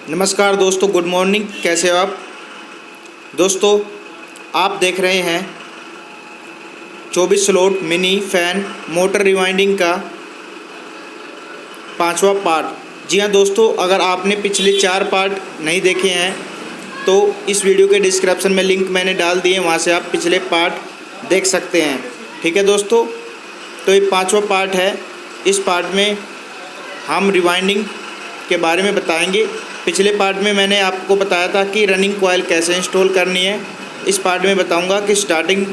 नमस्कार दोस्तों, good morning. कैसे हो आप दोस्तों? आप देख रहे हैं 24 slot mini fan motor rewinding का 5वां पार्ट। जी हाँ दोस्तों, अगर आपने पिछले 4 पार्ट नहीं देखे हैं तो इस वीडियो के डिस्क्रिप्शन में लिंक मैंने डाल दिए, वहाँ से आप पिछले पार्ट देख सकते हैं। ठीक है दोस्तों, तो ये 5वां पार्ट है। इस पार्ट में हम रिवाइंडिंग के बारे में बताएंगे। पिछले पार्ट में मैंने आपको बताया था कि रनिंग कॉइल कैसे इंस्टॉल करनी है। इस पार्ट में बताऊंगा कि स्टार्टिंग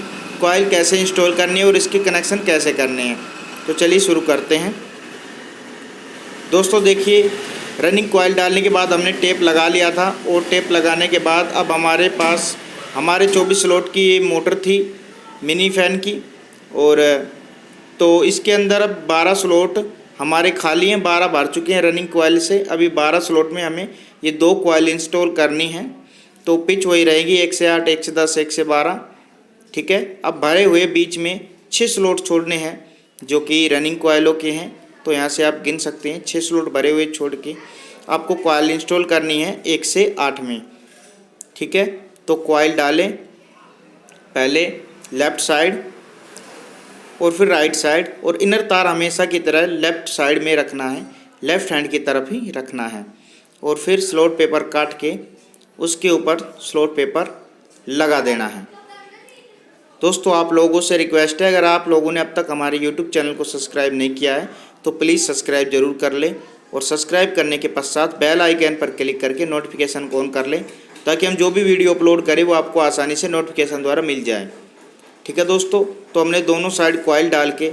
कॉइल कैसे इंस्टॉल करनी है और इसके कनेक्शन कैसे करने हैं। तो चलिए शुरू करते हैं। दोस्तों देखिए, रनिंग कॉइल डालने के बाद हमने टेप लगा लिया था और टेप लगाने के बाद अब हमारे पास 24 स्लॉट की ये मोटर थी मिनी फैन की, और तो इसके अंदर अब 12 स्लॉट हमारे खाली हैं, 12 भर चुके हैं रनिंग कॉइल से। अभी 12 स्लॉट में हमें ये 2 कॉइल इंस्टॉल करनी है। तो पिच वही रहेगी 1 से 8, 1 से 10, 1 से 12। ठीक है, अब भरे हुए बीच में 6 स्लॉट छोड़ने हैं जो कि रनिंग कॉइलों के हैं। तो यहाँ से आप गिन सकते हैं 6 स्लॉट भरे हुए छोड़ के आपको कॉइल इंस्टॉल करनी है 1 से 8 में। ठीक है, तो कॉइल डालें, पहले लेफ़्ट साइड और फिर राइट साइड, और इनर तार हमेशा की तरह लेफ़्ट साइड में रखना है, लेफ़्ट हैंड की तरफ ही रखना है। और फिर स्लॉट पेपर काट के उसके ऊपर स्लॉट पेपर लगा देना है। दोस्तों आप लोगों से रिक्वेस्ट है, अगर आप लोगों ने अब तक हमारे यूट्यूब चैनल को सब्सक्राइब नहीं किया है तो प्लीज़ सब्सक्राइब जरूर कर लें, और सब्सक्राइब करने के पश्चात बेल आइकन पर क्लिक करके नोटिफिकेशन को ऑन कर लें, ताकि हम जो भी वीडियो अपलोड करें वो आपको आसानी से नोटिफिकेशन द्वारा मिल जाए। ठीक है दोस्तों, तो हमने दोनों साइड कॉइल डाल के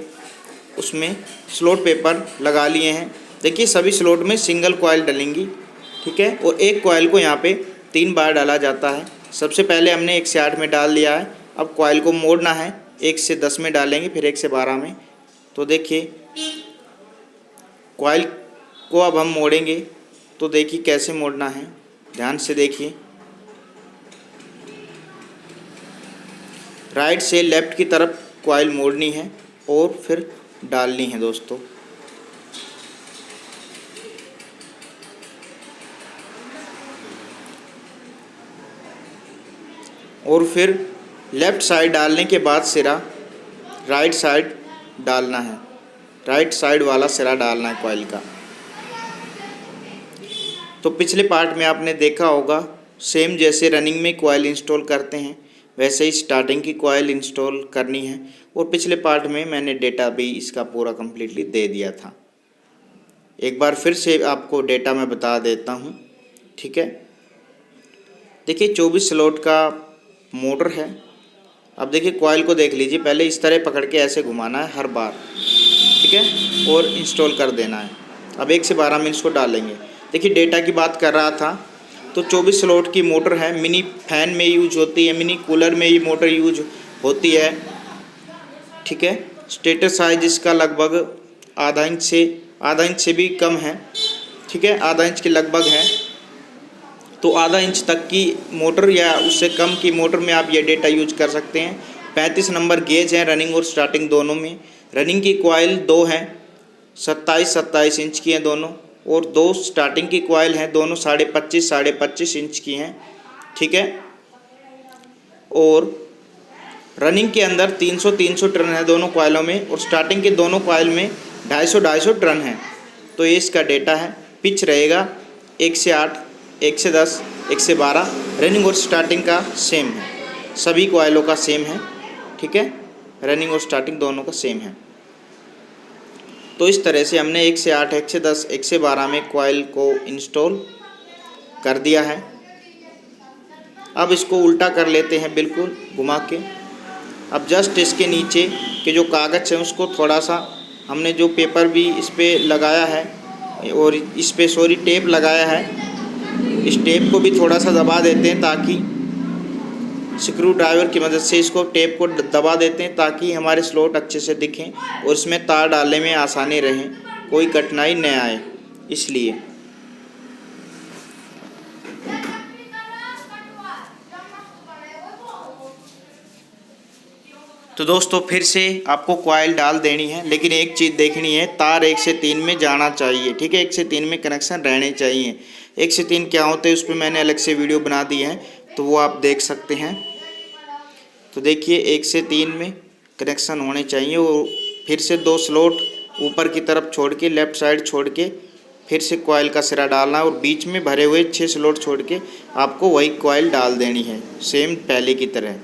उसमें स्लॉट पेपर लगा लिए हैं। देखिए सभी स्लॉट में सिंगल कॉइल डलेंगी। ठीक है, और एक कॉइल को यहाँ पे 3 बार डाला जाता है। सबसे पहले हमने 1 से 8 में डाल दिया है। अब कॉइल को मोड़ना है, 1 से 10 में डालेंगे, फिर 1 से 12 में। तो देखिए कॉइल को अब हम मोड़ेंगे, तो देखिए कैसे मोड़ना है, ध्यान से देखिए। राइट से लेफ़्ट की तरफ कॉइल मोड़नी है और फिर डालनी है दोस्तों। और फिर लेफ़्ट साइड डालने के बाद सिरा राइट साइड डालना है, राइट साइड वाला सिरा डालना है कॉइल का। तो पिछले पार्ट में आपने देखा होगा, सेम जैसे रनिंग में कॉइल इंस्टॉल करते हैं वैसे ही स्टार्टिंग की कॉइल इंस्टॉल करनी है। और पिछले पार्ट में मैंने डेटा भी इसका पूरा कम्प्लीटली दे दिया था। एक बार फिर से आपको डेटा मैं बता देता हूँ। ठीक है, देखिए 24 स्लॉट का मोटर है। अब देखिए कॉइल को देख लीजिए, पहले इस तरह पकड़ के ऐसे घुमाना है हर बार। ठीक है, और इंस्टॉल कर देना है। अब 1 से 12 में इसको डालेंगे। देखिए डेटा की बात कर रहा था, तो 24 स्लॉट की मोटर है, मिनी फैन में यूज होती है, मिनी कूलर में ये मोटर यूज होती है। ठीक है, स्टेटर साइज इसका लगभग आधा इंच से भी कम है। ठीक है, आधा इंच के लगभग है। तो आधा इंच तक की मोटर या उससे कम की मोटर में आप ये डेटा यूज कर सकते हैं। 35 नंबर गेज है रनिंग और स्टार्टिंग दोनों में। रनिंग की कॉइल 2 हैं, 27 इंच की हैं दोनों, और 2 स्टार्टिंग की कॉइल हैं, दोनों 25.5 इंच की हैं। ठीक है, और रनिंग के अंदर 300 टर्न है दोनों कॉइलों में, और स्टार्टिंग के दोनों कॉइल में 250 टर्न है। तो ये इसका डेटा है। पिच रहेगा 1 से 8, 1 से 10, 1 से 12। रनिंग और स्टार्टिंग का सेम है, सभी कॉइलों का सेम है। ठीक है, रनिंग और स्टार्टिंग दोनों का सेम है। तो इस तरह से हमने 1 से 8, 1 से 10, 1 से 12 में कॉइल को इंस्टॉल कर दिया है। अब इसको उल्टा कर लेते हैं बिल्कुल घुमा के। अब जस्ट इसके नीचे के जो कागज़ है उसको थोड़ा सा, हमने जो पेपर भी इस पर लगाया है और इस पर टेप लगाया है, इस टेप को भी थोड़ा सा दबा देते हैं, ताकि स्क्रू ड्राइवर की मदद से इसको टेप को दबा देते हैं ताकि हमारे स्लॉट अच्छे से दिखें और इसमें तार डालने में आसानी रहे, कोई कठिनाई न आए, इसलिए। तो दोस्तों फिर से आपको कॉइल डाल देनी है, लेकिन एक चीज़ देखनी है, तार 1 से 3 में जाना चाहिए। ठीक है, 1 से 3 में कनेक्शन रहने चाहिए। 1 से 3 क्या होते हैं उस पर मैंने अलग से वीडियो बना दी है, तो वो आप देख सकते हैं। तो देखिए 1 से 3 में कनेक्शन होने चाहिए और फिर से 2 स्लॉट ऊपर की तरफ छोड़ के, लेफ़्ट साइड छोड़ के फिर से कॉइल का सिरा डालना है और बीच में भरे हुए 6 स्लॉट छोड़ के आपको वही कॉइल डाल देनी है सेम पहले की तरह,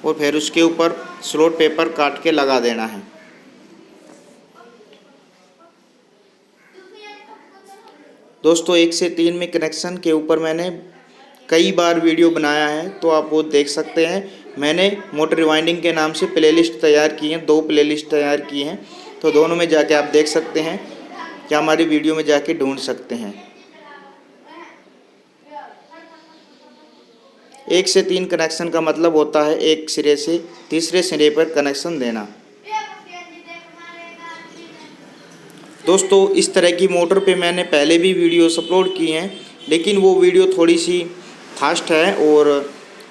और फिर उसके ऊपर स्लॉट पेपर काट के लगा देना है। दोस्तों 1 से 3 में कनेक्शन के ऊपर मैंने कई बार वीडियो बनाया है, तो आप वो देख सकते हैं। मैंने मोटर रिवाइंडिंग के नाम से प्लेलिस्ट तैयार की हैं, 2 प्लेलिस्ट तैयार की हैं, तो दोनों में जाके आप देख सकते हैं या हमारी वीडियो में जाके ढूंढ सकते हैं। 1 से 3 कनेक्शन का मतलब होता है एक सिरे से तीसरे सिरे पर कनेक्शन देना। दोस्तों इस तरह की मोटर पे मैंने पहले भी वीडियोस अपलोड की हैं, लेकिन वो वीडियो थोड़ी सी फास्ट है और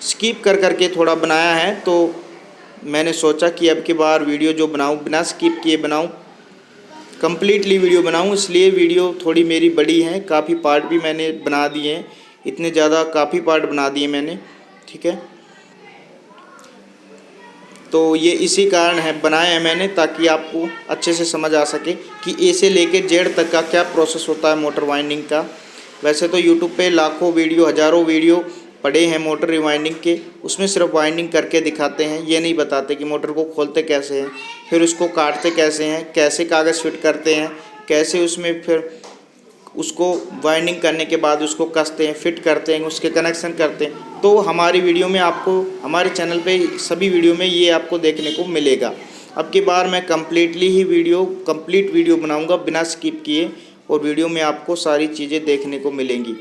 स्किप कर करके थोड़ा बनाया है, तो मैंने सोचा कि अब की बार वीडियो जो बनाऊं बिना स्किप किए बनाऊं, कंप्लीटली वीडियो बनाऊं। इसलिए वीडियो थोड़ी मेरी बड़ी है, काफ़ी पार्ट भी मैंने बना दिए हैं, इतने ज़्यादा काफ़ी पार्ट बना दिए मैंने, ठीक है। तो ये इसी कारण है बनाए हैं मैंने, ताकि आपको अच्छे से समझ आ सके कि ए से लेके जेड तक का क्या प्रोसेस होता है मोटर वाइंडिंग का। वैसे तो यूट्यूब पे लाखों वीडियो, हज़ारों वीडियो पड़े हैं मोटर रिवाइंडिंग के, उसमें सिर्फ वाइंडिंग करके दिखाते हैं, ये नहीं बताते कि मोटर को खोलते कैसे हैं, फिर उसको काटते कैसे हैं, कैसे कागज़ फिट करते हैं, कैसे उसमें फिर उसको वाइंडिंग करने के बाद उसको कसते हैं, फिट करते हैं, उसके कनेक्शन करते हैं। तो हमारी वीडियो में आपको, हमारे चैनल पे सभी वीडियो में ये आपको देखने को मिलेगा। अब की बार मैं कंप्लीट वीडियो बनाऊंगा बिना स्किप किए, और वीडियो में आपको सारी चीज़ें देखने को मिलेंगी,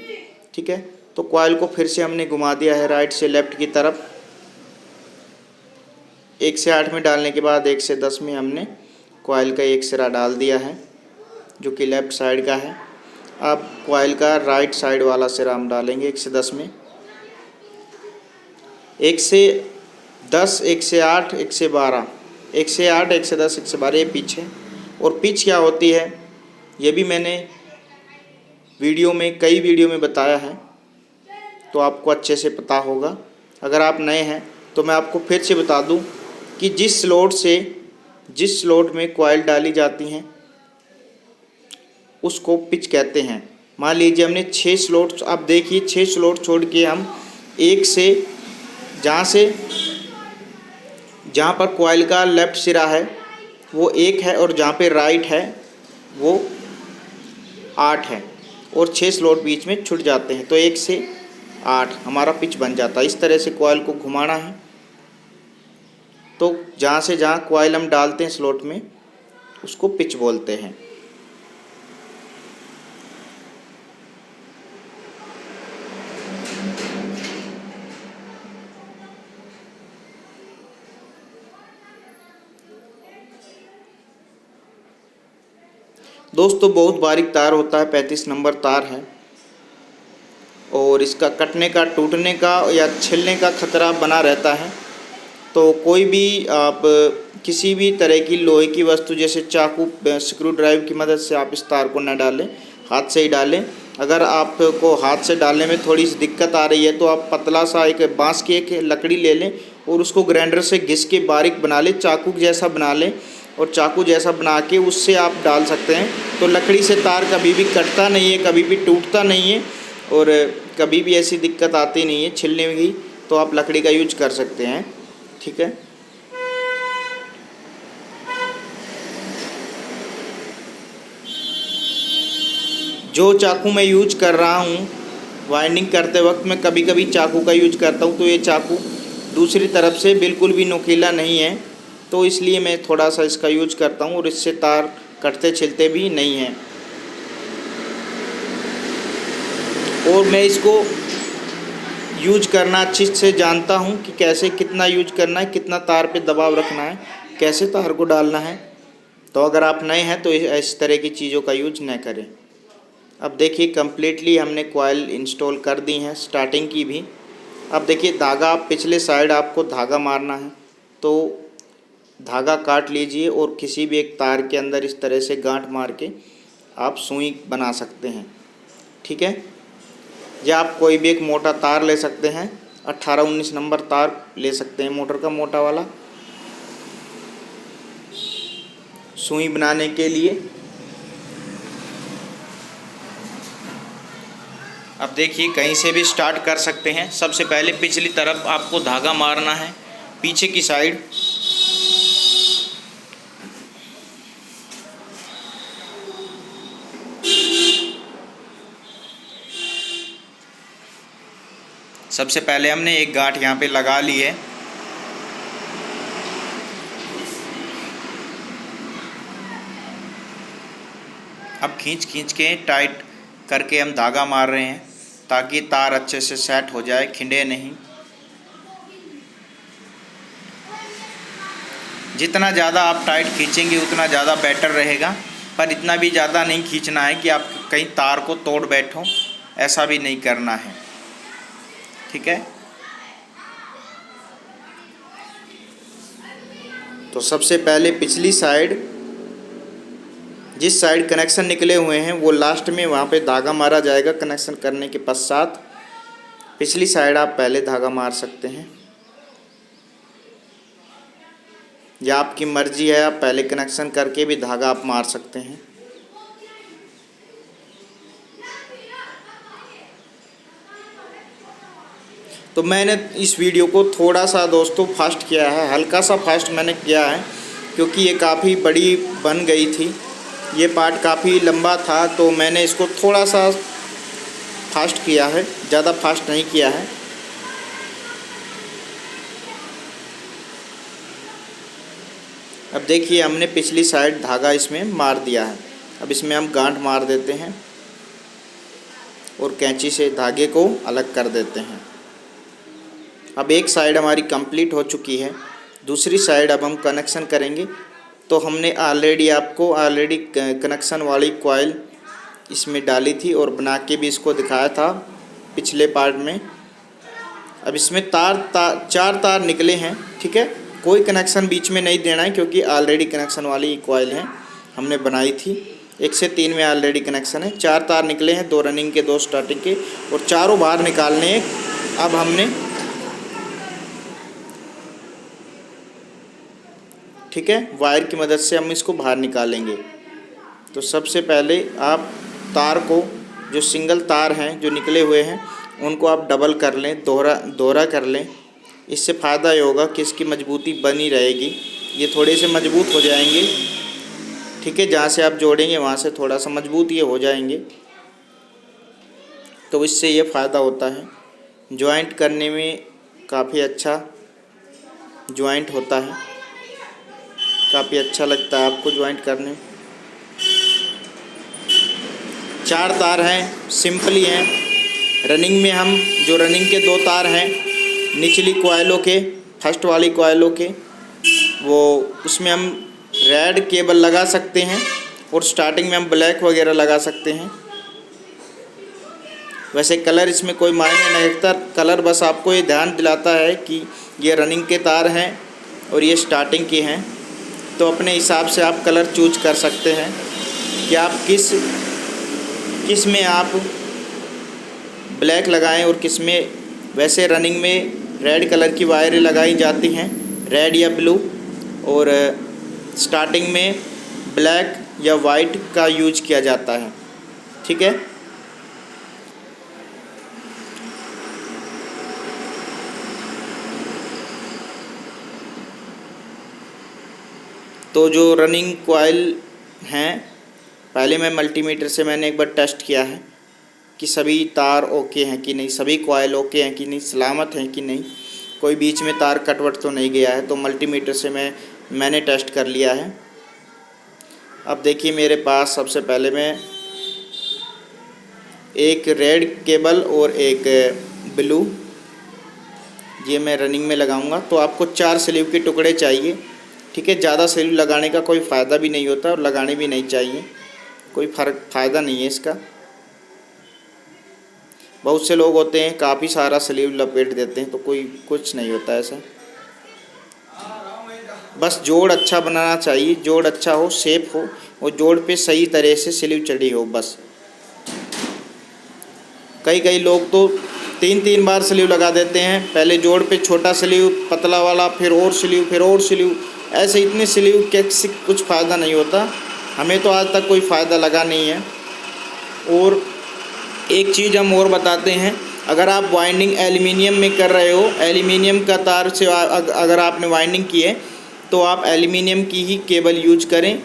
ठीक है। तो कॉइल को फिर से हमने घुमा दिया है राइट से लेफ़्ट की तरफ। 1 से 8 में डालने के बाद 1 से 10 में हमने कॉइल का एक सिरा डाल दिया है जो कि लेफ़्ट साइड का है। अब कॉइल का राइट साइड वाला सिरा हम डालेंगे 1 से 10 में। 1 से 10, 1 से 8, 1 से 12, 1 से 8, 1 से 10, 1 से 12, ये पिच है। और पिच क्या होती है ये भी मैंने कई वीडियो में बताया है, तो आपको अच्छे से पता होगा। अगर आप नए हैं तो मैं आपको फिर से बता दूं कि जिस स्लॉट में कॉइल डाली जाती हैं उसको पिच कहते हैं। मान लीजिए हमने 6 स्लॉट, आप देखिए 6 स्लॉट छोड़ के हम एक से जहाँ पर कॉइल का लेफ़्ट सिरा है वो 1 है, और जहाँ पे राइट है वो 8 है, और 6 स्लॉट बीच में छूट जाते हैं, तो 1 से 8 हमारा पिच बन जाता है। इस तरह से कॉइल को घुमाना है। तो जहाँ कॉइल हम डालते हैं स्लॉट में उसको पिच बोलते हैं। दोस्तों बहुत बारीक तार होता है, 35 नंबर तार है, और इसका कटने का, टूटने का या छिलने का खतरा बना रहता है। तो कोई भी आप किसी भी तरह की लोहे की वस्तु जैसे चाकू, स्क्रू ड्राइव की मदद से आप इस तार को न डालें, हाथ से ही डालें। अगर आपको हाथ से डालने में थोड़ी सी दिक्कत आ रही है तो आप पतला सा एक बांस की एक लकड़ी ले लें और उसको ग्राइंडर से घिस के बारीक बना लें, चाकू जैसा बना लें, और चाकू जैसा बना के उससे आप डाल सकते हैं। तो लकड़ी से तार कभी भी कटता नहीं है, कभी भी टूटता नहीं है, और कभी भी ऐसी दिक्कत आती नहीं है छिलने की। तो आप लकड़ी का यूज कर सकते हैं, ठीक है। जो चाकू मैं यूज कर रहा हूँ वाइंडिंग करते वक्त, मैं कभी कभी चाकू का यूज करता हूँ, तो ये चाकू दूसरी तरफ से बिल्कुल भी नुकीला नहीं है, तो इसलिए मैं थोड़ा सा इसका यूज करता हूँ, और इससे तार कटते छिलते भी नहीं हैं। और मैं इसको यूज करना अच्छी से जानता हूँ कि कैसे, कितना यूज करना है, कितना तार पे दबाव रखना है, कैसे तार को डालना है। तो अगर आप नए हैं तो इस तरह की चीज़ों का यूज न करें। अब देखिए कम्प्लीटली हमने कॉइल इंस्टॉल कर दी हैं, स्टार्टिंग की भी। अब देखिए धागा, आप पिछले साइड आपको धागा मारना है, तो धागा काट लीजिए और किसी भी एक तार के अंदर इस तरह से गांठ मार के आप सुई बना सकते हैं, ठीक है। या आप कोई भी एक मोटा तार ले सकते हैं, 18-19 नंबर तार ले सकते हैं मोटर का मोटा वाला सुई बनाने के लिए। अब देखिए कहीं से भी स्टार्ट कर सकते हैं। सबसे पहले पिछली तरफ आपको धागा मारना है, पीछे की साइड। सबसे पहले हमने एक गांठ यहाँ पे लगा ली है। अब खींच के टाइट करके हम धागा मार रहे हैं ताकि तार अच्छे से सेट हो जाए, खिंडे नहीं। जितना ज़्यादा आप टाइट खींचेंगे उतना ज़्यादा बेटर रहेगा, पर इतना भी ज़्यादा नहीं खींचना है कि आप कहीं तार को तोड़ बैठो, ऐसा भी नहीं करना है, ठीक है। तो सबसे पहले पिछली साइड, जिस साइड कनेक्शन निकले हुए हैं वो लास्ट में वहाँ पे धागा मारा जाएगा। कनेक्शन करने के पश्चात पिछली साइड आप पहले धागा मार सकते हैं, या आपकी मर्जी है, आप पहले कनेक्शन करके भी धागा आप मार सकते हैं। तो मैंने इस वीडियो को थोड़ा सा दोस्तों फास्ट किया है, हल्का सा फास्ट मैंने किया है क्योंकि ये काफ़ी बड़ी बन गई थी, ये पार्ट काफ़ी लंबा था, तो मैंने इसको थोड़ा सा फास्ट किया है, ज़्यादा फास्ट नहीं किया है। अब देखिए हमने पिछली साइड धागा इसमें मार दिया है। अब इसमें हम गांठ मार देते हैं और कैंची से धागे को अलग कर देते हैं। अब एक साइड हमारी कंप्लीट हो चुकी है, दूसरी साइड अब हम कनेक्शन करेंगे। तो हमने आपको कनेक्शन वाली कॉइल इसमें डाली थी और बना के भी इसको दिखाया था पिछले पार्ट में। अब इसमें चार तार निकले हैं, ठीक है। कोई कनेक्शन बीच में नहीं देना है क्योंकि ऑलरेडी कनेक्शन वाली कॉइल है, हमने बनाई थी। 1 से 3 में ऑलरेडी कनेक्शन है। 4 तार निकले हैं, 2 रनिंग के 2 स्टार्टिंग के, और चारों बाहर निकालने हैं। अब हमने, ठीक है, वायर की मदद से हम इसको बाहर निकालेंगे। तो सबसे पहले आप तार को, जो सिंगल तार हैं जो निकले हुए हैं, उनको आप डबल कर लें, दोहरा कर लें। इससे फ़ायदा ये होगा कि इसकी मजबूती बनी रहेगी, ये थोड़े से मजबूत हो जाएंगे, ठीक है। जहाँ से आप जोड़ेंगे वहाँ से थोड़ा सा मजबूत ये हो जाएंगे, तो इससे ये फ़ायदा होता है। जॉइंट करने में काफ़ी अच्छा जॉइंट होता है, काफ़ी अच्छा लगता है आपको जॉइंट करने। 4 तार हैं, सिंपल ही हैं। रनिंग में हम जो रनिंग के 2 तार हैं निचली कॉइलों के, फर्स्ट वाली कॉइलों के, वो उसमें हम रेड केबल लगा सकते हैं और स्टार्टिंग में हम ब्लैक वगैरह लगा सकते हैं। वैसे कलर इसमें कोई मायने नहीं रखता, कलर बस आपको ये ध्यान दिलाता है कि ये रनिंग के तार हैं और ये स्टार्टिंग के हैं। तो अपने हिसाब से आप कलर चूज कर सकते हैं कि आप किस में आप ब्लैक लगाएं और किस में। वैसे रनिंग में रेड कलर की वायरें लगाई जाती हैं, रेड या ब्लू, और स्टार्टिंग में ब्लैक या वाइट का यूज किया जाता है, ठीक है। तो जो रनिंग कॉइल हैं, पहले मैं मल्टीमीटर से मैंने एक बार टेस्ट किया है कि सभी तार ओके हैं कि नहीं, सभी कॉइल ओके हैं कि नहीं, सलामत हैं कि नहीं, कोई बीच में तार कटवट तो नहीं गया है। तो मल्टीमीटर से मैंने टेस्ट कर लिया है। अब देखिए मेरे पास सबसे पहले मैं एक रेड केबल और एक ब्लू, ये मैं रनिंग में लगाऊंगा। तो आपको 4 स्लीव के टुकड़े चाहिए, ठीक है। ज़्यादा स्लीव लगाने का कोई फ़ायदा भी नहीं होता और लगाने भी नहीं चाहिए, कोई फ़ायदा नहीं है इसका। बहुत से लोग होते हैं काफ़ी सारा स्लीव लपेट देते हैं, तो कुछ नहीं होता ऐसा। बस जोड़ अच्छा बनाना चाहिए, जोड़ अच्छा हो, शेप हो, और जोड़ पे सही तरह से स्लीव चढ़ी हो बस। कई कई लोग तो 3 बार स्लीव लगा देते हैं, पहले जोड़ पे छोटा स्लीव पतला वाला, फिर और स्लीव, फिर और स्लीव, ऐसे इतने स्लीव के कुछ फ़ायदा नहीं होता। हमें तो आज तक कोई फ़ायदा लगा नहीं है। और एक चीज़ हम और बताते हैं, अगर आप वाइंडिंग एल्युमिनियम में कर रहे हो, एल्युमिनियम का तार से अगर आपने वाइंडिंग की है तो आप एल्युमिनियम की ही केबल यूज करें,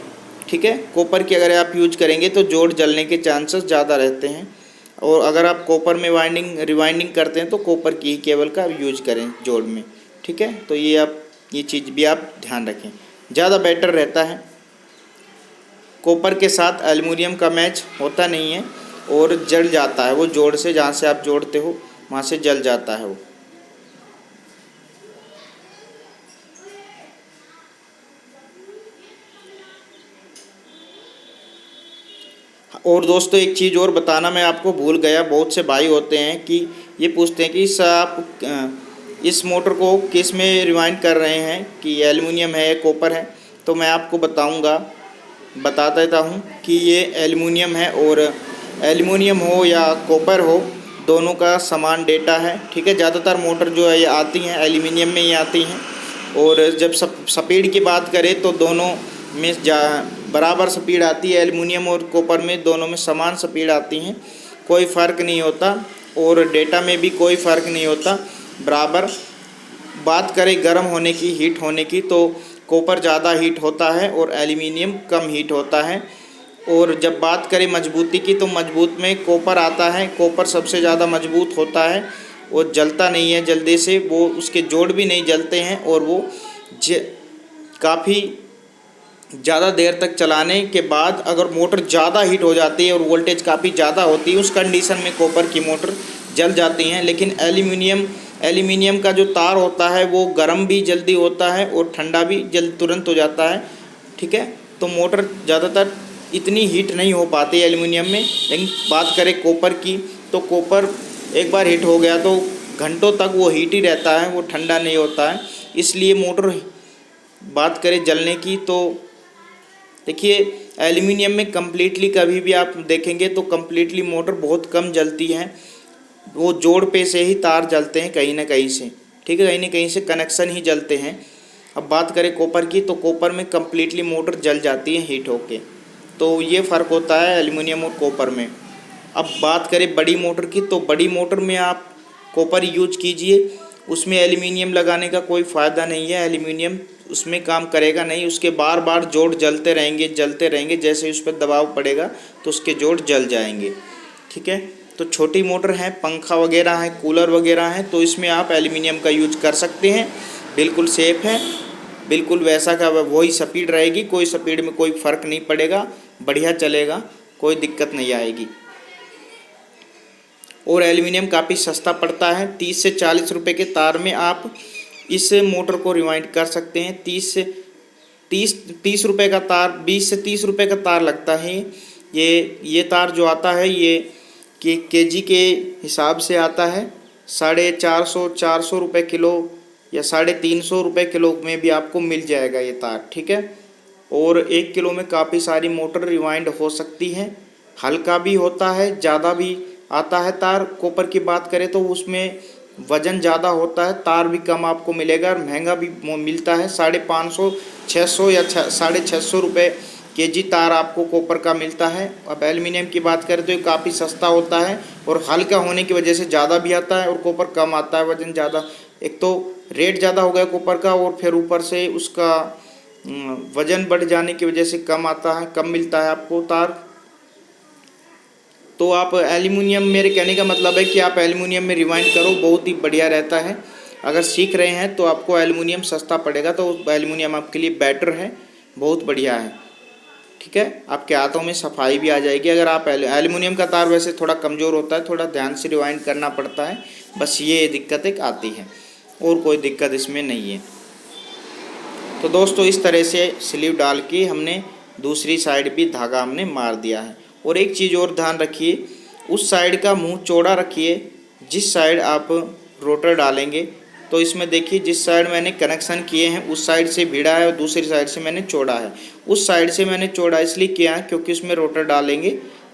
ठीक है। कॉपर की अगर आप यूज करेंगे तो जोड़ जलने के चांसेस ज़्यादा रहते हैं। और अगर आप कॉपर में रिवाइंडिंग करते हैं तो कॉपर की ही केबल का यूज करें जोड़ में, ठीक है। तो ये चीज़ भी आप ध्यान रखें, ज़्यादा बेटर रहता है। कॉपर के साथ एल्युमिनियम का मैच होता नहीं है और जल जाता है वो जोड़ से, जहाँ से आप जोड़ते हो वहाँ से जल जाता है वो। और दोस्तों एक चीज़ और बताना मैं आपको भूल गया, बहुत से भाई होते हैं कि ये पूछते हैं कि सर आप इस मोटर को किस में रिवाइंड कर रहे हैं, कि एल्युमिनियम है कॉपर है। तो मैं आपको बता देता हूँ कि ये एल्युमिनियम है, और एल्युमिनियम हो या कॉपर हो दोनों का समान डेटा है, ठीक है। ज़्यादातर मोटर जो है ये आती हैं एल्युमिनियम में ही आती हैं। और जब स्पीड की बात करें तो दोनों में बराबर स्पीड आती है, एल्युमिनियम और कॉपर में दोनों में समान स्पीड आती हैं, कोई फ़र्क नहीं होता। और डेटा में भी कोई फ़र्क नहीं होता, बराबर। बात करें गर्म होने की, हीट होने की, तो कॉपर ज़्यादा हीट होता है और एल्युमिनियम कम हीट होता है। और जब बात करें मजबूती की तो मजबूत में कॉपर आता है, कॉपर सबसे ज़्यादा मजबूत होता है और जलता नहीं है जल्दी से, वो उसके जोड़ भी नहीं जलते हैं, और वो काफ़ी ज़्यादा देर तक चलाने के बाद अगर मोटर ज़्यादा हीट हो जाती है और वोल्टेज काफ़ी ज़्यादा होती है, उस कंडीशन में कॉपर की मोटर जल जाती हैं। लेकिन एल्युमिनियम का जो तार होता है वो गर्म भी जल्दी होता है और ठंडा भी तुरंत हो जाता है, ठीक है। तो मोटर ज़्यादातर इतनी हीट नहीं हो पाती एल्युमिनियम में। लेकिन बात करें कॉपर की तो कॉपर एक बार हीट हो गया तो घंटों तक वो हीट ही रहता है, वो ठंडा नहीं होता है। इसलिए मोटर बात करें जलने की तो देखिए एल्युमिनियम में कम्प्लीटली कभी भी आप देखेंगे तो कम्प्लीटली मोटर बहुत कम जलती है, वो जोड़ पे से ही तार जलते हैं कहीं ना कहीं से, ठीक है, कहीं ना कहीं से कनेक्शन ही जलते हैं। अब बात करें कॉपर की तो कॉपर में कम्प्लीटली मोटर जल जाती है हीट होके, तो ये फ़र्क होता है एल्युमिनियम और कॉपर में। अब बात करें बड़ी मोटर की तो बड़ी मोटर में आप कॉपर यूज कीजिए, उसमें एल्युमिनियम लगाने का कोई फ़ायदा नहीं है, एल्युमिनियम उसमें काम करेगा नहीं, उसके बार बार जोड़ जलते रहेंगे, जैसे उस पर दबाव पड़ेगा तो उसके जोड़ जल जाएंगे, ठीक है। तो छोटी मोटर है, पंखा वगैरह है, कूलर वगैरह है, तो इसमें आप एल्युमिनियम का यूज कर सकते हैं, बिल्कुल सेफ़ है, बिल्कुल वैसा का वही स्पीड रहेगी, कोई स्पीड में कोई फ़र्क नहीं पड़ेगा, बढ़िया चलेगा, कोई दिक्कत नहीं आएगी। और एल्युमिनियम काफ़ी सस्ता पड़ता है, 30 से 40 रुपये के तार में आप इस मोटर को रिवाइंड कर सकते हैं। 30 रुपये का तार, 20 से 30 रुपये का तार लगता है। ये तार जो आता है ये केजी के हिसाब से आता है, 450 रुपये किलो या 350 रुपये किलो में भी आपको मिल जाएगा ये तार, ठीक है। और 1 किलो में काफ़ी सारी मोटर रिवाइंड हो सकती है, हल्का भी होता है, ज़्यादा भी आता है तार। कॉपर की बात करें तो उसमें वज़न ज़्यादा होता है, तार भी कम आपको मिलेगा और महंगा भी मिलता है, 550 600 या 650 रुपये केजी तार आपको कॉपर का मिलता है। अब एल्युमिनियम की बात करें तो ये काफ़ी सस्ता होता है और हल्का होने की वजह से ज़्यादा भी आता है और कॉपर कम आता है, वज़न ज़्यादा। एक तो रेट ज़्यादा हो गया कॉपर का और फिर ऊपर से उसका वज़न बढ़ जाने की वजह से कम आता है, कम मिलता है आपको तार। तो आप एल्युमिनियम, मेरे कहने का मतलब है कि आप एल्युमिनियम में रिवाइंड करो, बहुत ही बढ़िया रहता है। अगर सीख रहे हैं तो आपको एल्युमिनियम सस्ता पड़ेगा, तो एल्युमिनियम आपके लिए बेटर है, बहुत बढ़िया है, ठीक है। आपके हाथों में सफाई भी आ जाएगी। अगर आप एल्युमिनियम का तार वैसे थोड़ा कमज़ोर होता है, थोड़ा ध्यान से रिवाइंड करना पड़ता है, बस ये दिक्कत एक आती है, और कोई दिक्कत इसमें नहीं है। तो दोस्तों इस तरह से स्लीव डाल के हमने दूसरी साइड भी धागा हमने मार दिया है। और एक चीज़ और ध्यान रखिए, उस साइड का मुंह चौड़ा रखिए जिस साइड आप रोटर डालेंगे। तो इसमें देखिए जिस साइड मैंने कनेक्शन किए हैं उस साइड से भिड़ा है और दूसरी साइड से मैंने चौड़ा है। उस साइड से मैंने चौड़ा इसलिए किया है क्योंकि उसमें रोटर डालेंगे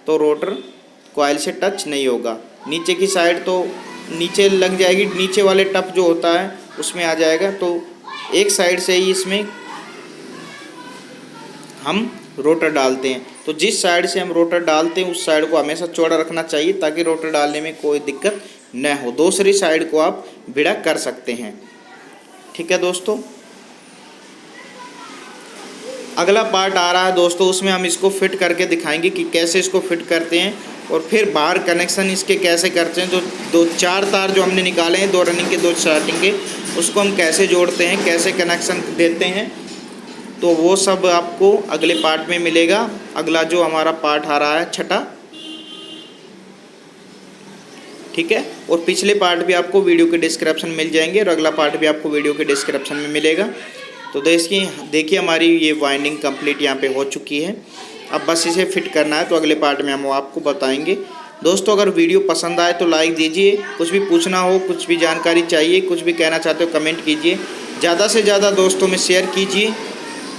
तो रोटर कॉइल से टच नहीं होगा। नीचे की साइड तो नीचे लग जाएगी, नीचे वाले टप जो होता है उसमें आ जाएगा। तो एक साइड से ही इसमें हम रोटर डालते हैं। तो जिस साइड से हम रोटर डालते हैं उस साइड को हमेशा चौड़ा रखना चाहिए ताकि रोटर डालने में कोई दिक्कत न हो। दूसरी साइड को आप भिड़ा कर सकते हैं। ठीक है दोस्तों, अगला पार्ट आ रहा है दोस्तों, उसमें हम इसको फिट करके दिखाएंगे कि कैसे इसको फिट करते हैं और फिर बाहर कनेक्शन इसके कैसे करते हैं। जो 4 तार जो हमने निकाले हैं, 2 रनिंग के 2 स्टार्टिंग के, उसको हम कैसे जोड़ते हैं, कैसे कनेक्शन देते हैं, तो वो सब आपको अगले पार्ट में मिलेगा। अगला जो हमारा पार्ट आ रहा है 6ठा, ठीक है। और पिछले पार्ट भी आपको वीडियो के डिस्क्रिप्शन मिल जाएंगे और अगला पार्ट भी आपको वीडियो के डिस्क्रिप्शन में मिलेगा। तो देखिए हमारी ये वाइंडिंग कंप्लीट यहाँ पे हो चुकी है। अब बस इसे फिट करना है, तो अगले पार्ट में हम आपको बताएंगे। दोस्तों अगर वीडियो पसंद आए तो लाइक दीजिए, कुछ भी पूछना हो, कुछ भी जानकारी चाहिए, कुछ भी कहना चाहते हो कमेंट कीजिए, ज़्यादा से ज़्यादा दोस्तों में शेयर कीजिए।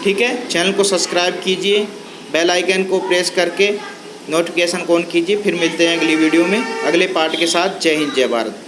ठीक है, चैनल को सब्सक्राइब कीजिए, बेल आइकन को प्रेस करके नोटिफिकेशन ऑन कीजिए। फिर मिलते हैं अगली वीडियो में अगले पार्ट के साथ। जय हिंद, जय भारत।